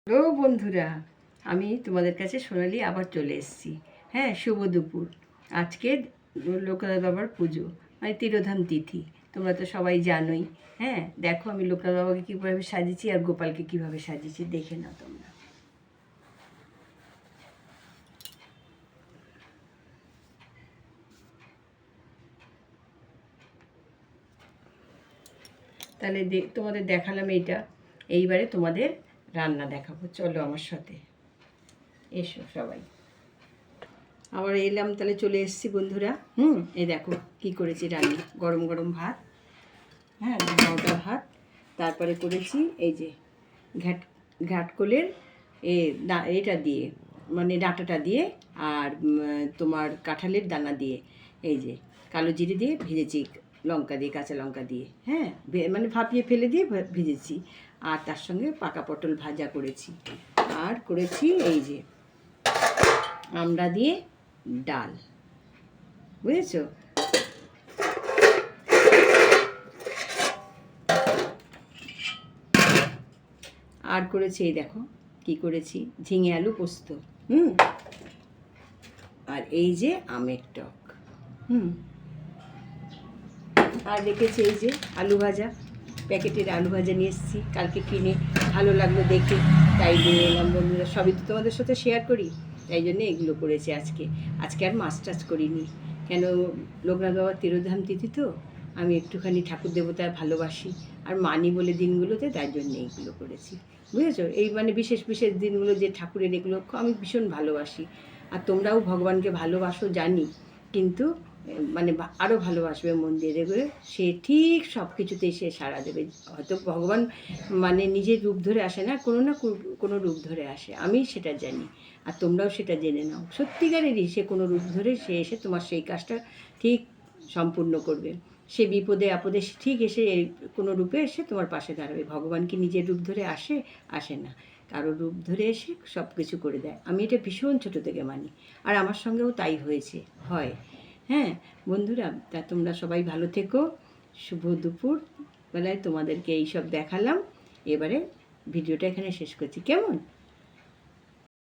Hello বন্ধুরা, আমি তোমাদের কাছে সোনালি আবার চলে এসেছি। হ্যাঁ, শুভ দুপুর। আজকে লোকনাথ বাবার পুজো, মানে তিরোধান তিথি। তোমরা তো সবাই জানোই। হ্যাঁ, দেখো আমি লোকনাথ বাবাকে কীভাবে সাজিয়েছি আর গোপালকে কীভাবে সাজিয়েছি, দেখে নাও তোমরা। তাহলে তোমাদের দেখালাম এইটা। এইবারে তোমাদের রান্না দেখাবো, চলো আমার সাথে এসো সবাই। আবার এলাম, তাহলে চলে এসেছি বন্ধুরা। এই দেখো কি করেছি রান্না। গরম গরম ভাত, হ্যাঁ, নটা ভাত। তারপরে করেছি এই যে ঘাটকোলের এটা দিয়ে, মানে ডাঁটাটা দিয়ে, আর তোমার কাঁঠালের দানা দিয়ে, এই যে কালো জিরে দিয়ে ভেজেছি, লঙ্কা দিয়ে, কাঁচা লঙ্কা দিয়ে, হ্যাঁ, মানে ভাপিয়ে ফেলে দিয়ে ভেজেছি। আর তার সঙ্গে পাকা পটল ভাজা করেছি। আর করেছি এই যে আমড়া দিয়ে ডাল, বুঝেছো? আর করেছি এই দেখো কি করেছি, ঝিঙে আলু পোস্ত, আর এই যে আমের টক, আর রেখেছি এই যে আলু ভাজা, প্যাকেটের আলু ভাজা নিয়ে এসেছি কালকে কিনে, ভালো লাগলো দেখে তাই নিয়ে এলাম বন্ধুরা। সবই তো তোমাদের সাথে শেয়ার করি, তাই জন্য এগুলো করেছি আজকে আর মাছ টাছ করিনি, কেন লোকনাথ বাবার তিরোধান তিথি তো, আমি একটুখানি ঠাকুর দেবতার ভালোবাসি আর মানি বলে দিনগুলোতে, তাই জন্য এইগুলো করেছি, বুঝেছো? এই মানে বিশেষ বিশেষ দিনগুলো যে ঠাকুরের, এগুলো আমি ভীষণ ভালোবাসি। আর তোমরাও ভগবানকে ভালোবাসো জানি, কিন্তু মানে আরও ভালোবাসবে মন দিয়ে, দেখবে সে ঠিক সব কিছুতেই সে সাড়া দেবে। হয়তো ভগবান মানে নিজের রূপ ধরে আসে না, কোনো রূপ ধরে আসে, আমি সেটা জানি, আর তোমরাও সেটা জেনে নাও। সত্যিকারেরই সে কোনো রূপ ধরে সে এসে তোমার সেই কাজটা ঠিক সম্পূর্ণ করবে। সে বিপদে আপদে ঠিক এসে কোনো রূপে এসে তোমার পাশে দাঁড়াবে। ভগবান কি নিজের রূপ ধরে আসে না, কারো রূপ ধরে এসে সব কিছু করে দেয়। আমি এটা ভীষণ ছোটো থেকে মানি, আর আমার সঙ্গেও তাই হয়। হ্যাঁ বন্ধুরা, তা তোমরা সবাই ভালো থেকো। শুভ দুপুর বেলায় তোমাদেরকে এইসব দেখালাম। এবারে ভিডিওটা এখানে শেষ করছি, কেমন?